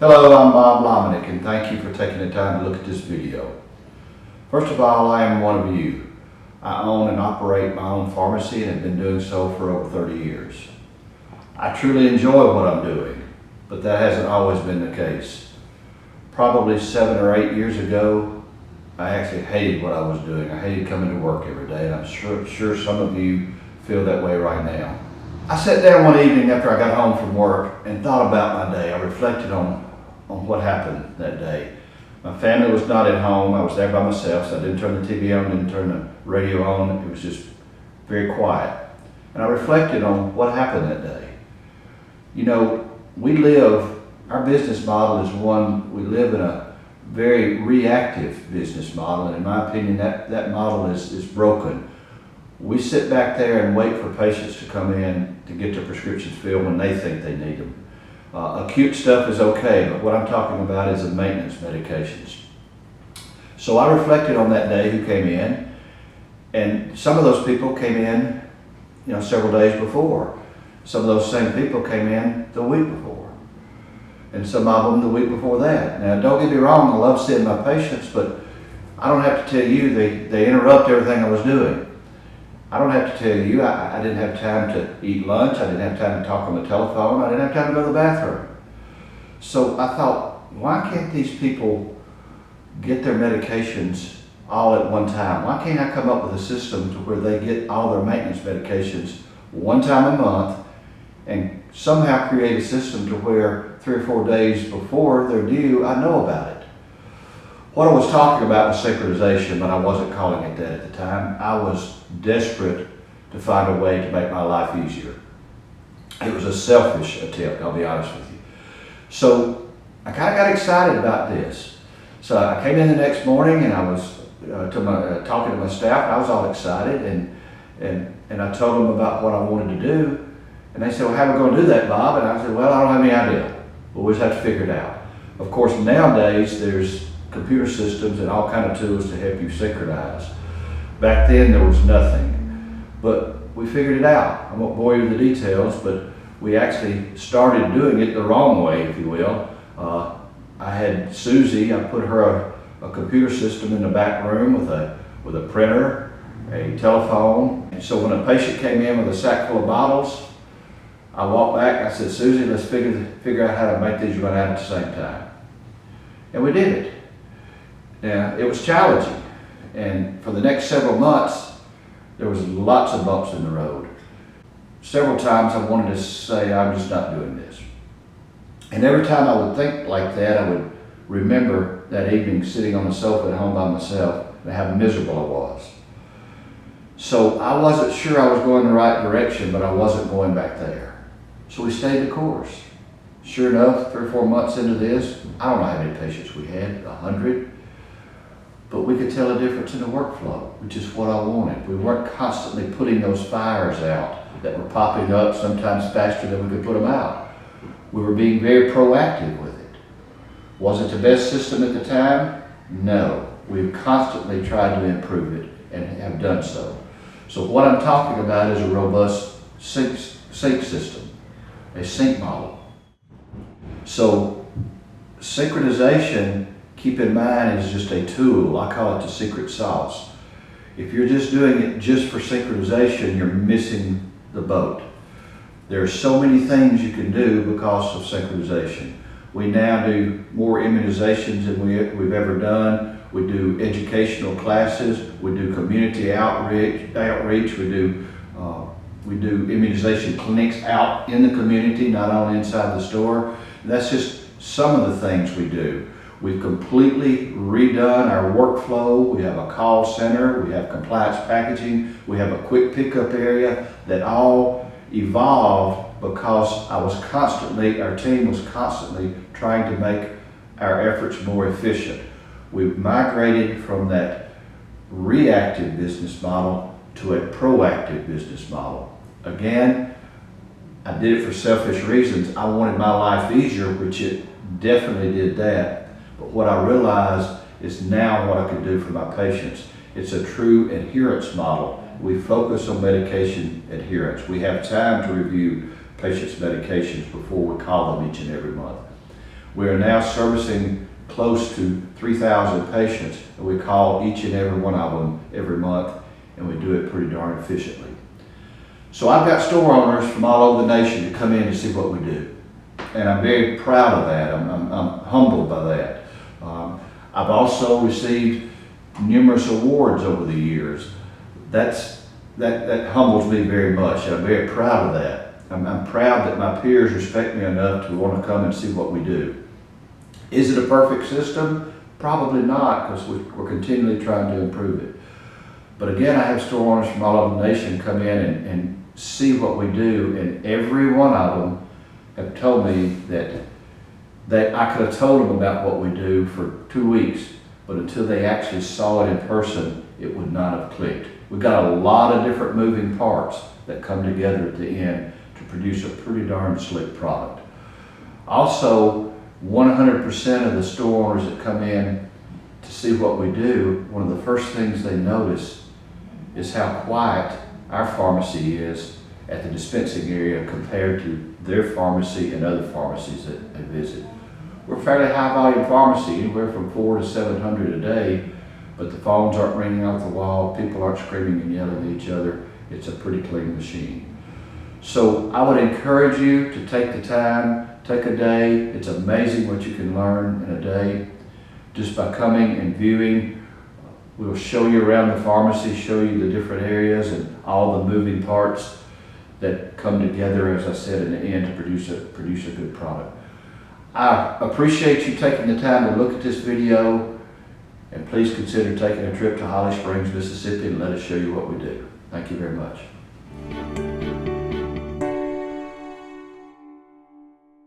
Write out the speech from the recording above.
Hello, I'm Bob Lomenick, and thank you for taking the time to look at this video. First of all, I am one of you. I own and operate my own pharmacy and have been doing so for over 30 years. I truly enjoy what I'm doing, but that hasn't always been the case. Probably 7 or 8 years ago, I actually hated what I was doing. I hated coming to work every day, and I'm sure some of you feel that way right now. I sat down one evening after I got home from work and thought about my day. I reflected on what happened that day. My family was not at home. I was there by myself, so I didn't turn the TV on, didn't turn the radio on. It was just very quiet. And I reflected on what happened that day. You know, our business model is we live in a very reactive business model, and in my opinion, that model is broken. We sit back there and wait for patients to come in to get their prescriptions filled when they think they need them. Acute stuff is okay, but what I'm talking about is the maintenance medications. So I reflected on that day who came in, and some of those people came in, several days before. Some of those same people came in the week before, and some of them the week before that. Now, don't get me wrong, I love seeing my patients, but I don't have to tell you they interrupt everything I was doing. I don't have to tell you, I didn't have time to eat lunch, I didn't have time to talk on the telephone, I didn't have time to go to the bathroom. So I thought, why can't these people get their medications all at one time? Why can't I come up with a system to where they get all their maintenance medications one time a month and somehow create a system to where 3 or 4 days before they're due, I know about it. What I was talking about was synchronization, but I wasn't calling it that at the time. I was desperate to find a way to make my life easier. It was a selfish attempt, I'll be honest with you. So I kind of got excited about this. So I came in the next morning and I was talking to my staff, and I was all excited, and I told them about what I wanted to do. And they said, well, how are we going to do that, Bob? And I said, well, I don't have any idea. We'll just have to figure it out. Of course, nowadays there's computer systems and all kind of tools to help you synchronize. Back then there was nothing, but we figured it out. I won't bore you with the details, but we actually started doing it the wrong way, if you will. I had Susie, I put her a computer system in the back room with a printer, a telephone. And so when a patient came in with a sack full of bottles, I walked back, I said, Susie, let's figure out how to make these run out at the same time. And we did it. Now, it was challenging, and for the next several months, there was lots of bumps in the road. Several times I wanted to say, I'm just not doing this. And every time I would think like that, I would remember that evening sitting on the sofa at home by myself and how miserable I was. So I wasn't sure I was going the right direction, but I wasn't going back there. So we stayed the course. Sure enough, 3 or 4 months into this, I don't know how many patients we had, 100. But we could tell a difference in the workflow, which is what I wanted. We weren't constantly putting those fires out that were popping up sometimes faster than we could put them out. We were being very proactive with it. Was it the best system at the time? No. We've constantly tried to improve it and have done so. So what I'm talking about is a robust sync system, a sync model. So synchronization, keep in mind, is just a tool. I call it the secret sauce. If you're just doing it just for synchronization, you're missing the boat. There are so many things you can do because of synchronization. We now do more immunizations than we've ever done. We do educational classes. We do community outreach. We do immunization clinics out in the community, not only inside the store. That's just some of the things we do. We've completely redone our workflow. We have a call center, we have compliance packaging, we have a quick pickup area that all evolved because our team was constantly trying to make our efforts more efficient. We've migrated from that reactive business model to a proactive business model. Again, I did it for selfish reasons. I wanted my life easier, which it definitely did that. But what I realized is now what I can do for my patients. It's a true adherence model. We focus on medication adherence. We have time to review patients' medications before we call them each and every month. We are now servicing close to 3,000 patients, and we call each and every one of them every month, and we do it pretty darn efficiently. So I've got store owners from all over the nation to come in to see what we do, and I'm very proud of that. I'm humbled by that. I've also received numerous awards over the years. That humbles me very much. I'm very proud of that. I'm proud that my peers respect me enough to want to come and see what we do. Is it a perfect system? Probably not, because we're continually trying to improve it. But again, I have store owners from all over the nation come in and see what we do, and every one of them have told me that I could have told them about what we do for 2 weeks, but until they actually saw it in person, it would not have clicked. We've got a lot of different moving parts that come together at the end to produce a pretty darn slick product. Also, 100% of the store owners that come in to see what we do, one of the first things they notice is how quiet our pharmacy is at the dispensing area compared to their pharmacy and other pharmacies that they visit. We're a fairly high volume pharmacy, anywhere from 400 to 700 a day, but the phones aren't ringing off the wall, people aren't screaming and yelling at each other. It's a pretty clean machine. So I would encourage you to take the time, take a day. It's amazing what you can learn in a day just by coming and viewing. We'll show you around the pharmacy, show you the different areas and all the moving parts that come together, as I said, in the end to produce a good product. I appreciate you taking the time to look at this video, and please consider taking a trip to Holly Springs, Mississippi, and let us show you what we do. Thank you very much.